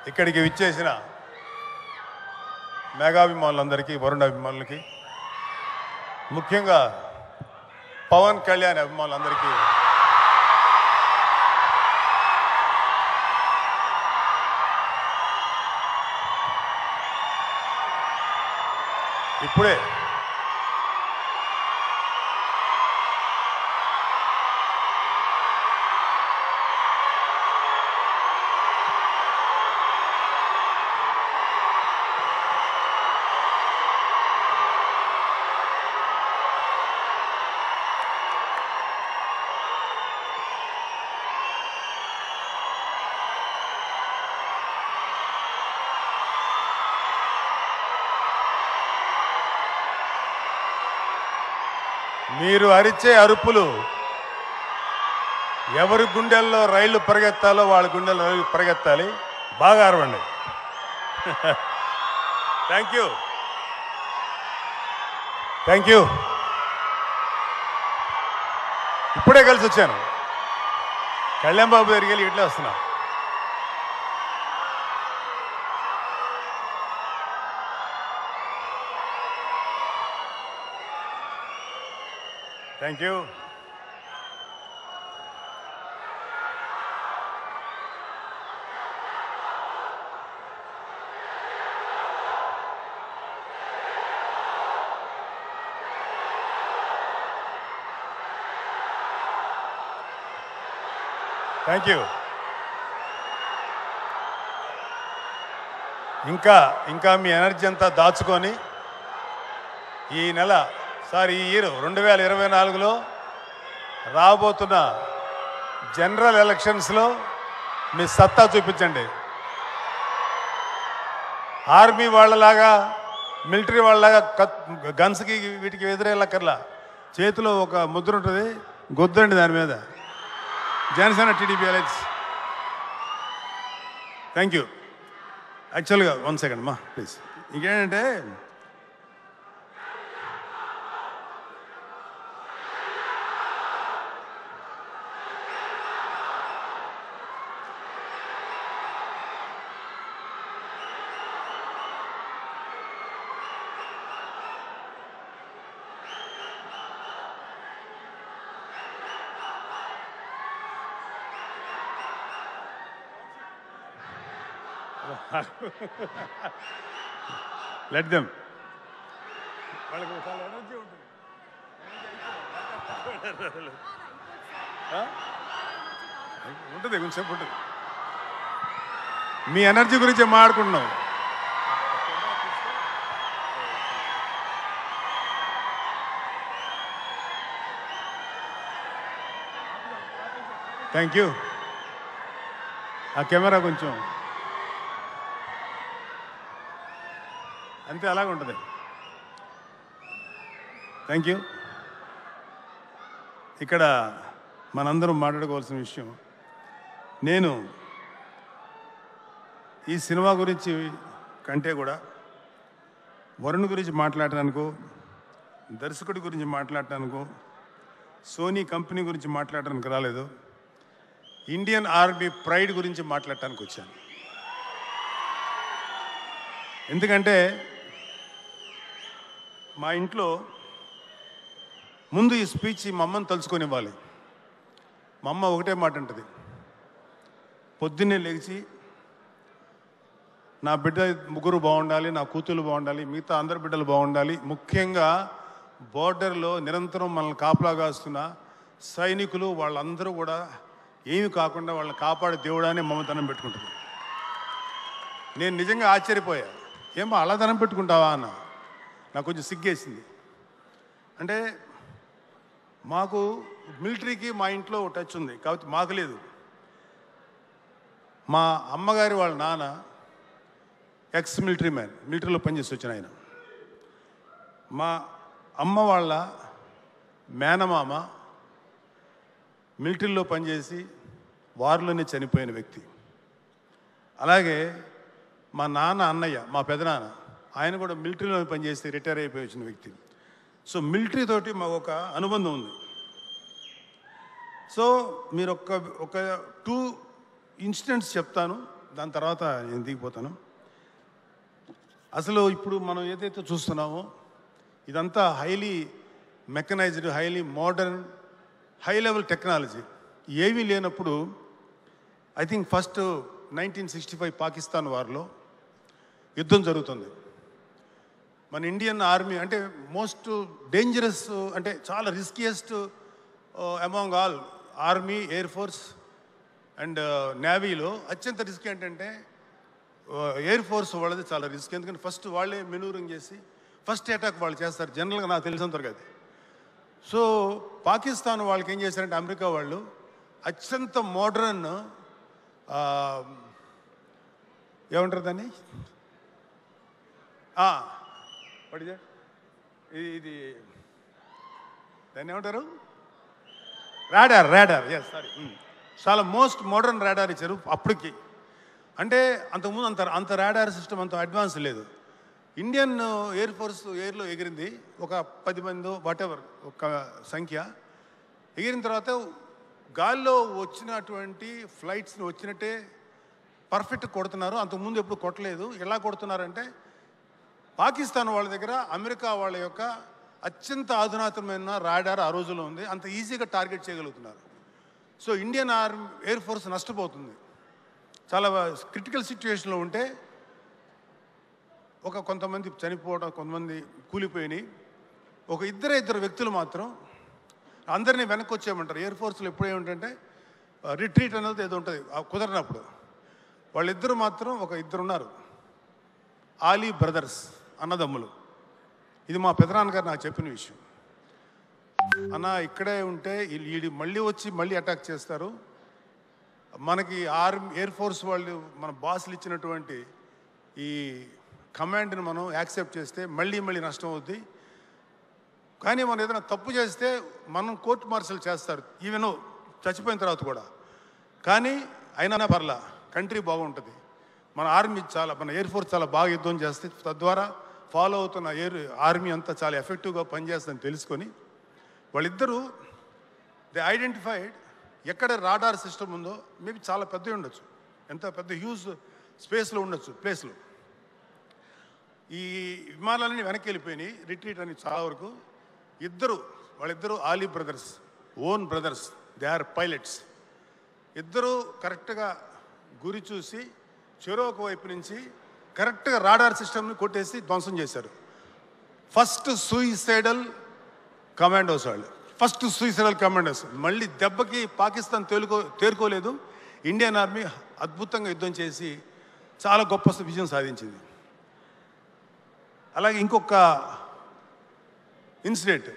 ఇక్కడికి విచ్చేసిన మెగాభిమానులందరికీ, వరుణ్ అభిమానులకి, ముఖ్యంగా పవన్ కళ్యాణ్ అభిమానులందరికీ ఇప్పుడే మీరు అరిచే అరుపులు ఎవరి గుండెల్లో రైళ్లు పరిగెత్తాలో వాళ్ళ గుండెల్లో రైళ్లు పరిగెత్తాలి. బాగా అరవండి. Thank you, thank you. ఇప్పుడే కలిసి వచ్చాను. కళ్యాణ్ బాబు దగ్గరికి వెళ్ళి ఇట్లా వస్తున్నా. Thank you. Thank you. ఇంకా మీ ఎనర్జీ అంతా దాచుకొని ఈ నెల ఈ ఇయర్ 2024లో రాబోతున్న జనరల్ ఎలక్షన్స్లో మీ సత్తా చూపించండి. ఆర్మీ వాళ్ళలాగా, మిలిటరీ వాళ్ళలాగా గన్స్కి వీటికి ఎదురెళ్ళక్కర్లా. చేతిలో ఒక ముద్ర ఉంటుంది, గొద్దండి దాని మీద. Janasena TDP alliance. Thank you. యాక్చువల్గా 1 సెకండ్ అమ్మా ప్లీజ్. ఇంకేంటంటే లెట్ దెమ్. వాళ్ళకి చాలా ఎనర్జీ ఉంటుంది. ఉంటుంది, కొంచెంసేపు ఉంటుంది. మీ ఎనర్జీ గురించి మాట్లాడుకుంటున్నాం. Thank you. ఆ కెమెరా కొంచెం అంతే, అలాగే ఉంటుంది. Thank you. ఇక్కడ మనందరం మాట్లాడుకోవాల్సిన విషయం, నేను ఈ సినిమా గురించి కంటే కూడా వరుణ్ గురించి మాట్లాడటానికో, దర్శకుడి గురించి మాట్లాడటానికో, సోనీ కంపెనీ గురించి మాట్లాడటానికి రాలేదు. ఇండియన్ ఆర్మీ ప్రైడ్ గురించి మాట్లాడటానికి వచ్చాను. ఎందుకంటే మా ఇంట్లో ముందు ఈ స్పీచ్ మా అమ్మని తలుచుకొని ఇవ్వాలి. మా అమ్మ ఒకటే మాట అంటుంది, పొద్దున్నే లేచి నా బిడ్డ ముగ్గురు బాగుండాలి, నా కూతురు బాగుండాలి, మిగతా అందరి బిడ్డలు బాగుండాలి, ముఖ్యంగా బోర్డర్లో నిరంతరం మనల్ని కాపలా కాస్తున్న సైనికులు వాళ్ళందరూ కూడా ఏమి కాకుండా వాళ్ళని కాపాడే దేవుడాన్ని మమ్మతనం పెట్టుకుంటుంది. నేను నిజంగా ఆశ్చర్యపోయా, ఏమో అలా ధనం పెట్టుకుంటావా అన్న. నాకు కొంచెం సిగ్గేసింది. అంటే మాకు మిలిటరీకి మా ఇంట్లో టచ్ ఉంది కాబట్టి మాకు లేదు. మా అమ్మగారి వాళ్ళ నాన్న ఎక్స్ మిలిటరీ మ్యాన్, మిలిటరీలో పనిచేసి వచ్చిన ఆయన. మా అమ్మ వాళ్ళ మేనమామ మిలిటరీలో పనిచేసి వారిలోనే చనిపోయిన వ్యక్తి. అలాగే మా నాన్న అన్నయ్య, మా పెదనాన్న, ఆయన కూడా మిలిటరీలో పనిచేసి రిటైర్ అయిపోయి వచ్చిన వ్యక్తి. సో మిలిటరీ తోటి మాకు ఒక అనుబంధం ఉంది. సో మీరు ఒక 2 ఇన్సిడెంట్స్ చెప్తాను, దాని తర్వాత నేను దిగిపోతాను. అసలు ఇప్పుడు మనం ఏదైతే చూస్తున్నామో ఇదంతా highly mechanised, highly modern, high level technology. ఏమీ లేనప్పుడు ఐ థింక్ ఫస్ట్ 1965 పాకిస్తాన్ వార్లో యుద్ధం జరుగుతుంది. మన ఇండియన్ ఆర్మీ అంటే మోస్ట్ డేంజరస్, అంటే చాలా riskiest among all army, air force and నేవీలో అత్యంత రిస్క్ ఏంటంటే ఎయిర్ ఫోర్స్ వాళ్ళది చాలా రిస్క్. ఎందుకంటే ఫస్ట్ వాళ్ళే మెనూరింగ్ చేసి ఫస్ట్ అటాక్ వాళ్ళు చేస్తారు జనరల్గా, నాకు తెలిసినంతవరకు అది. సో పాకిస్తాన్ వాళ్ళకి ఏం చేశారంటే అమెరికా వాళ్ళు అత్యంత మోడర్న్ ఏమంటారు దాన్ని, ఇది దాన్ని ఏమంటారు, రాడార్ ఎస్ సారీ, చాలా మోస్ట్ మోడర్న్ రాడార్ ఇచ్చారు అప్పటికి. అంటే అంతకుముందు అంత రాడార్ సిస్టమ్ అంత అడ్వాన్స్ లేదు. ఇండియన్ ఎయిర్ ఫోర్స్ ఎయిర్లో ఎగిరింది ఒక 10 మంది వాటెవర్ ఒక సంఖ్య. ఎగిరిన తర్వాత గాల్లో వచ్చినటువంటి ఫ్లైట్స్ని వచ్చినట్టే పర్ఫెక్ట్ కొడుతున్నారు. అంతకుముందు ఎప్పుడు కొట్టలేదు. ఎలా కొడుతున్నారంటే పాకిస్తాన్ వాళ్ళ దగ్గర అమెరికా వాళ్ళ యొక్క అత్యంత ఆధునాతనమైన రాడార్ ఆ రోజుల్లో ఉంది. అంత ఈజీగా టార్గెట్ చేయగలుగుతున్నారు. సో ఇండియన్ ఎయిర్ ఫోర్స్ నష్టపోతుంది. చాలా క్రిటికల్ సిచ్యువేషన్లో ఉంటే కొంతమంది చనిపోవడం, కొంతమంది కూలిపోయినాయి. ఇద్దరు వ్యక్తులు మాత్రం అందరినీ వెనక్కి వచ్చేయమంటారు. ఎయిర్ ఫోర్స్లో ఎప్పుడు ఏమిటంటే రిట్రీట్ అనేది ఏదో ఉంటుంది కుదరినప్పుడు. వాళ్ళిద్దరు మాత్రం ఇద్దరు ఉన్నారు, ఆలీ బ్రదర్స్ అన్నదమ్ములు. ఇది మా పెదనాన్నగారు నాకు చెప్పిన విషయం. అన్న ఇక్కడే ఉంటే వీళ్ళు మళ్ళీ అటాక్ చేస్తారు, మనకి ఎయిర్ ఫోర్స్ వాళ్ళు మన బాసులు ఇచ్చినటువంటి ఈ కమాండ్ని మనం యాక్సెప్ట్ చేస్తే మళ్ళీ నష్టం అవుద్ది. కానీ మనం ఏదైనా తప్పు చేస్తే మనం కోర్టు మార్షల్ చేస్తారు, ఈవెన్ చచ్చిపోయిన తర్వాత కూడా. కానీ అయినా పర్లా, కంట్రీ బాగుంటుంది. మన ఎయిర్ ఫోర్స్ చాలా బాగా యుద్ధం చేస్తే తద్వారా ఫాలో అవుతున్న ఆర్మీ అంతా చాలా ఎఫెక్టివ్గా పనిచేస్తుందని తెలుసుకొని వాళ్ళిద్దరూ దే ఐడెంటిఫైడ్ ఎక్కడ రాడార్ సిస్టమ్ ఉందో. మేబీ చాలా పెద్దవి ఉండొచ్చు, ఎంత పెద్ద హ్యూజ్ స్పేస్లో ఉండొచ్చు ప్లేస్లో. ఈ విమానాలన్నీ వెనక్కి వెళ్ళిపోయినాయి, రిట్రీట్ అని చాలా వరకు. వాళ్ళిద్దరూ Ali brothers, own brothers, they are pilots. ఇద్దరు కరెక్ట్గా గురి చూసి చెరొక వైపు నుంచి కరెక్ట్గా రాడార్ సిస్టమ్ని కొట్టేసి ధ్వంసం చేశారు. ఫస్ట్ సూయిసైడల్ కమాండోస్ వాళ్ళు, మళ్ళీ దెబ్బకి పాకిస్తాన్ తేరుకోలేదు. ఇండియన్ ఆర్మీ అద్భుతంగా యుద్ధం చేసి చాలా గొప్ప విజయం సాధించింది. అలాగే ఇంకొక ఇన్సిడెంట్,